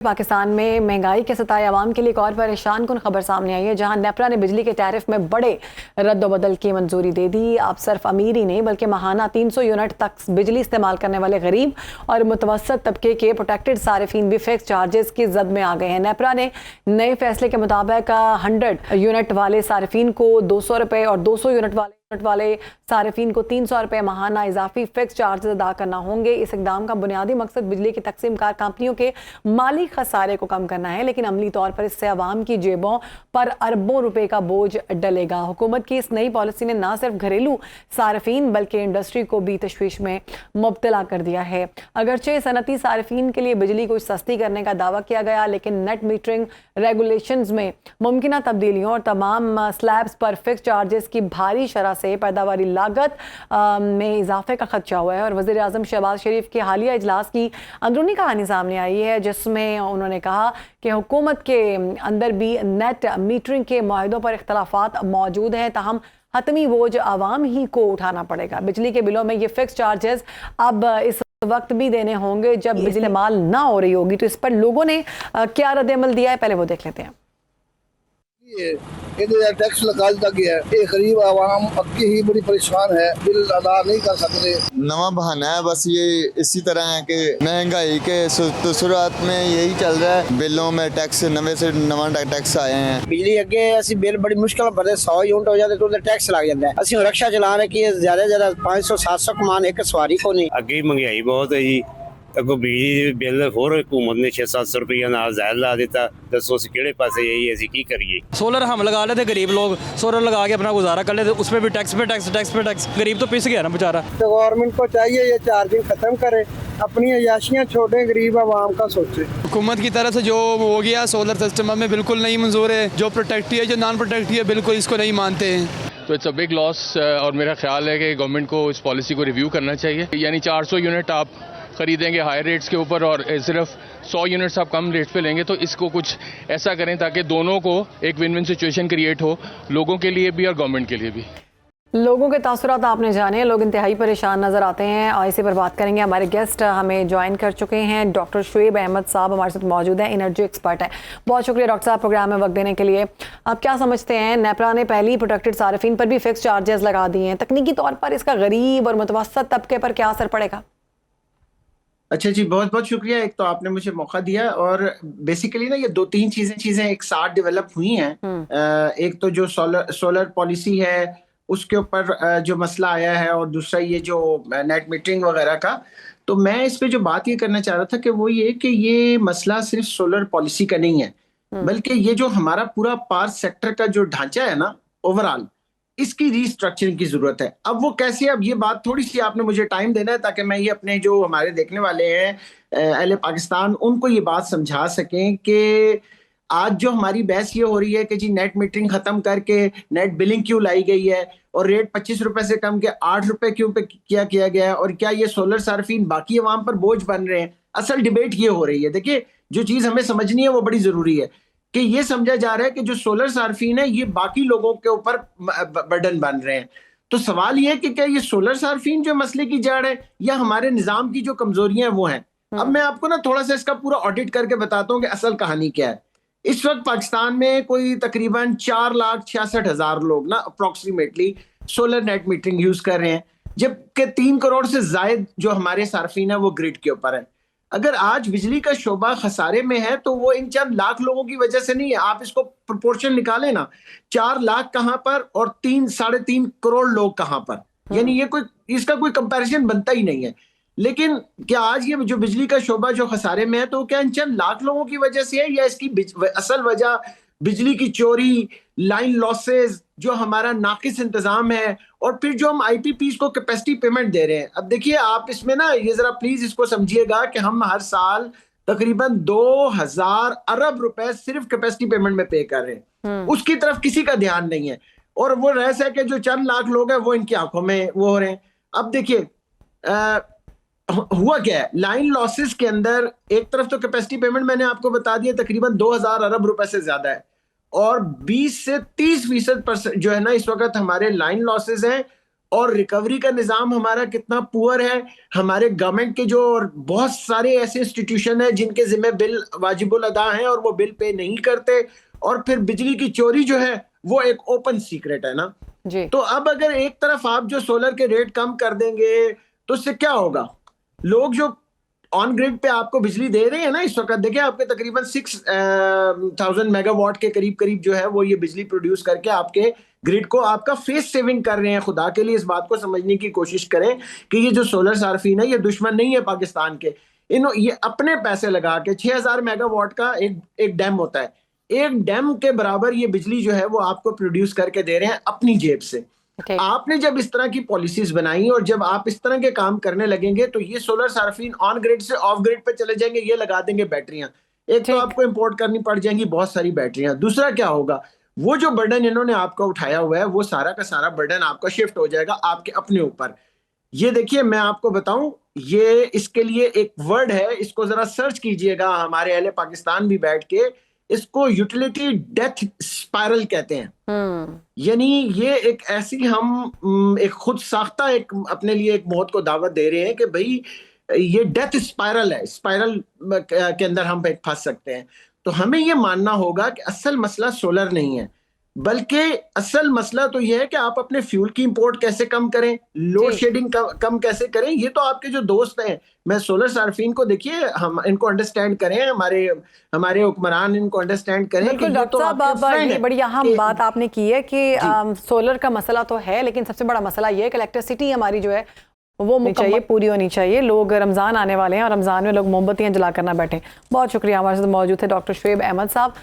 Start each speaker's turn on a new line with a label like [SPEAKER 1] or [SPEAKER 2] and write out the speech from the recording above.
[SPEAKER 1] पाकिस्तान में महंगाई के सताए अवाम के लिए एक और परेशान कुन खबर सामने आई है, जहां नेपरा ने बिजली के टैरिफ में बड़े रद्दोबदल की मंजूरी दे दी। अब सिर्फ अमीर ही नहीं बल्कि माहाना 300 यूनिट तक बिजली इस्तेमाल करने वाले गरीब और मुतवसत तबके के प्रोटेक्टेड सारिफीन भी फिक्स चार्जेस की जद में आ गए हैं। नेपरा ने नए फैसले के मुताबिक 100 यूनिट वाले सारिफीन को 200 रुपये और 200 यूनिट वाले सारिफीन को 300 रुपये माहाना इजाफी फिक्स चार्जेस अदा करना होंगे। इस इकदाम का बुनियादी मकसद बिजली की तकसीम कार कंपनियों के माली खसारे को कम करना है, लेकिन अमली तौर पर इससे अवाम की जेबों पर अरबों रुपए का बोझ डलेगा। हुकूमत की इस नई पॉलिसी ने न सिर्फ घरेलू सारिफीन बल्कि इंडस्ट्री को भी तशवीश में मुब्तला कर दिया है। अगरचे सनती सारिफीन के लिए बिजली को सस्ती करने का दावा किया गया, लेकिन नेट मीटरिंग रेगुलेशंस में मुमकिन तब्दीलियों और तमाम स्लैब्स पर फिक्स चार्जेस की भारी शरह से पैदावारी लागत में इजाफे का खदशा हुआ है। और वज़ीर आज़म शहबाज शरीफ के हालिया इजलास की अंदरूनी कहानी सामने आई है, जिसमें उन्होंने कहा कि हुकूमत के अंदर भी नेट मीटरिंग के मुआहदों पर इख्तलाफात मौजूद हैं, ताहम हतमी बोझ आवाम ही को उठाना पड़ेगा। बिजली के बिलों में ये फिक्स चार्जेस अब इस वक्त भी देने होंगे जब बिजली इस्तेमाल ना हो रही होगी। तो इस पर लोगों ने क्या रद्द-ए-अमल दिया है, पहले वो देख लेते हैं।
[SPEAKER 2] टैक्स लगा दिया गया है, गरीब आवाम अक्की ही बड़ी परेशान है, बिल अदा नहीं कर सकते।
[SPEAKER 3] नवा बहाना है बस, ये इसी तरह है कि महंगाई के शुरुआत में यही चल रहा है, बिलों में टैक्स नवे से नवा टैक्स आए हैं।
[SPEAKER 2] बिजली अगे असि बिल बड़ी मुश्किल भरते, 100 यूनिट हो जाते तो टैक्स लग जाता है। असि रिक्शा चला रहे कि ज्यादा 500-700 कमान एक सवारी को नहीं।
[SPEAKER 4] अगे महंगाई बहुत है जी, अगो बिजली बिल होर हुकूमत ने 600-700 रुपया नाल ज़ायद ला दिता। दसो असीं किहड़े पासे जाइए, असीं की करिए।
[SPEAKER 5] सोलर हम लगा लेते, गरीब लोग सोलर लगा के अपना गुजारा कर लेते, उसमें भी टैक्स पे टैक्स, गरीब तो पिस गया ना बेचारा।
[SPEAKER 2] तो गवर्नमेंट को चाहिए ये चार्जिंग खत्म करे, अपनी अयाशियाँ छोड़े, गरीब आवाम का सोचे।
[SPEAKER 5] हुकूमत की तरफ से जो हो गया सोलर सिस्टम हमें बिल्कुल नहीं मंजूर है, जो प्रोटेक्टिव है जो नॉन प्रोटेक्टिव है बिल्कुल इसको नहीं मानते हैं।
[SPEAKER 6] तो इट्स अ बिग लॉस और मेरा ख्याल है कि गवर्नमेंट को इस पॉलिसी को रिव्यू करना चाहिए। यानी 400 यूनिट आप खरीदेंगे हाई रेट्स के ऊपर और सिर्फ 100 यूनिट्स आप कम रेट पे लेंगे, तो इसको कुछ ऐसा करें ताकि दोनों को एक विन विन सिचुएशन क्रिएट हो, लोगों के लिए भी और गवर्नमेंट के लिए भी।
[SPEAKER 1] लोगों के तासुरात आपने जाने, लोग इंतहाई परेशान नजर आते हैं और इसी पर बात करेंगे। हमारे गेस्ट हमें ज्वाइन कर चुके हैं, डॉक्टर शुएब अहमद साहब हमारे साथ मौजूद हैं, एनर्जी एक्सपर्ट हैं। बहुत शुक्रिया डॉक्टर साहब प्रोग्राम में वक्त देने के लिए। आप क्या समझते हैं, नेपरा ने पहली प्रोटेक्टेड सारिफीन पर भी फिक्स चार्जेस लगा दिए हैं, तकनीकी तौर पर इसका गरीब और मुतवसत तबके पर क्या असर पड़ेगा?
[SPEAKER 7] अच्छा जी, बहुत बहुत शुक्रिया। एक तो आपने मुझे मौका दिया और बेसिकली ना ये 2-3 चीजें एक साथ डेवलप हुई हैं। एक तो जो सोलर पॉलिसी है उसके ऊपर जो मसला आया है, और दूसरा ये जो नेट मीटरिंग वगैरह का। तो मैं इस पे जो बात ये करना चाह रहा था कि वो ये कि ये मसला सिर्फ सोलर पॉलिसी का नहीं है, बल्कि ये जो हमारा पूरा पावर सेक्टर का जो ढांचा है ना ओवरऑल, इसकी रीस्ट्रक्चरिंग की जरूरत है। अब वो कैसे, अब ये बात थोड़ी सी आपने मुझे टाइम देना है ताकि मैं ये अपने जो हमारे देखने वाले हैं अहले पाकिस्तान, उनको ये बात समझा सकें कि आज जो हमारी बहस ये हो रही है कि जी नेट मीटरिंग खत्म करके नेट बिलिंग क्यों लाई गई है और रेट 25 रुपए से कम के 8 रुपए क्यों पे किया गया है, और क्या ये सोलर सार्फिन बाकी अवाम पर बोझ बन रहे हैं। असल डिबेट ये हो रही है। देखिए, जो चीज हमें समझनी है वो बड़ी जरूरी है कि ये समझा जा रहा है कि जो सोलर सार्फिन है ये बाकी लोगों के ऊपर बर्डन बन रहे हैं। तो सवाल ये है कि क्या ये सोलर सार्फिन जो मसले की जड़ है या हमारे निजाम की जो कमजोरियां वो हैं। अब मैं आपको ना थोड़ा सा इसका पूरा ऑडिट करके बताता हूँ कि असल कहानी क्या है। इस वक्त पाकिस्तान में कोई तकरीबन 4,66,000 लोग ना approximately solar net metering use कर रहे हैं, जबकि 3 करोड़ से ज्यादा जो हमारे सार्फिन है वो ग्रिड के ऊपर है। अगर आज बिजली का शोबा खसारे में है तो वो इन चंद लाख लोगों की वजह से नहीं है। आप इसको प्रोपोर्शन निकालें ना, 4 लाख कहां पर और 3-3.5 करोड़ लोग कहां पर, यानी ये कोई, इसका कोई कंपैरिजन बनता ही नहीं है। लेकिन क्या आज ये जो बिजली का शोबा जो खसारे में है तो क्या इन चंद लाख लोगों की वजह से है, या इसकी असल वजह बिजली की चोरी, लाइन लॉसेस, जो हमारा नाकिस इंतजाम है, और फिर जो हम आईपीपीज को कैपेसिटी पेमेंट दे रहे हैं। अब देखिए, आप इसमें ना ये जरा प्लीज इसको समझिएगा कि हम हर साल तकरीबन 2000 अरब रुपए सिर्फ कैपेसिटी पेमेंट में पे कर रहे हैं। उसकी तरफ किसी का ध्यान नहीं है, और वो रहस्य है कि जो चंद लाख लोग हैं वो इनकी आंखों में वो हो रहे हैं। अब देखिए हुआ क्या है, लाइन लॉसेस के अंदर एक तरफ तो कैपेसिटी पेमेंट मैंने आपको बता दिया तकरीबन 2000 अरब रुपए से ज्यादा है, और 20 से 30% जो है ना इस वक्त हमारे लाइन लॉसेस हैं और रिकवरी का निज़ाम हमारा कितना पुअर है। हमारे गवर्नमेंट के जो और बहुत सारे ऐसे इंस्टीट्यूशन है जिनके जिम्मे बिल वाजिबुल अदा हैं और वो बिल पे नहीं करते, और फिर बिजली की चोरी जो है वो एक ओपन सीक्रेट है ना
[SPEAKER 1] जी।
[SPEAKER 7] तो अब अगर एक तरफ आप जो सोलर के रेट कम कर देंगे तो उससे क्या होगा? लोग जो ऑन ग्रिड पे आपको बिजली दे रहे हैं ना इस वक्त, देखिए आपके तकरीबन 6000 मेगावाट के करीब जो है वो ये बिजली प्रोड्यूस करके आपके ग्रिड को आपका फेस सेविंग कर रहे हैं। खुदा के लिए इस बात को समझने की कोशिश करें कि ये जो सोलर सार्फिन है ये दुश्मन नहीं है पाकिस्तान के। ये अपने पैसे लगा के 6000 मेगावाट का एक डैम होता है, एक डैम के बराबर ये बिजली जो है वो आपको प्रोड्यूस करके दे रहे हैं अपनी जेब से। आपने जब इस तरह की पॉलिसीज बनाई और जब आप इस तरह के काम करने लगेंगे तो ये सोलर सार्फिन ऑन ग्रिड से ऑफ ग्रिड पे चले जाएंगे, ये लगा देंगे बैटरियां। एक तो आपको इंपोर्ट करनी पड़ जाएंगी बहुत सारी बैटरियां, दूसरा क्या होगा, वो जो बर्डन इन्होंने आपका उठाया हुआ है वो सारा का सारा बर्डन आपका शिफ्ट हो जाएगा आपके अपने ऊपर। ये देखिए मैं आपको बताऊं, ये इसके लिए एक वर्ड है, इसको जरा सर्च कीजिएगा हमारे अहले पाकिस्तान भी बैठ के, इसको यूटिलिटी डेथ स्पाइरल कहते हैं। यानी ये एक ऐसी हम एक खुद साख्ता एक अपने लिए एक मौत को दावत दे रहे हैं कि भाई ये डेथ स्पाइरल है, स्पाइरल के अंदर हम फंस सकते हैं। तो हमें ये मानना होगा कि असल मसला सोलर नहीं है, बल्कि असल मसला तो ये है कि आप अपने फ्यूल की इंपोर्ट कैसे कम करें, लोड शेडिंग कम कैसे करें। ये तो आपके जो दोस्त हैं, मैं सोलर सार्फिन को देखिए, हम इनको अंडरस्टैंड करें, हमारे हुक्मरान इनको अंडरस्टैंड करें।
[SPEAKER 1] बिल्कुल डॉक्टर साहब, ये बड़ी अहम बात आपने की है कि सोलर का मसला तो है, लेकिन सबसे बड़ा मसला ये है कि इलेक्ट्रिसिटी हमारी जो है वो चाहिए, पूरी होनी चाहिए। लोग रमज़ान आने वाले हैं और रमज़ान में लोग मोमबत्तियां जला कर ना बैठे। बहुत शुक्रिया, हमारे साथ मौजूद थे डॉक्टर शुएब अहमद साहब।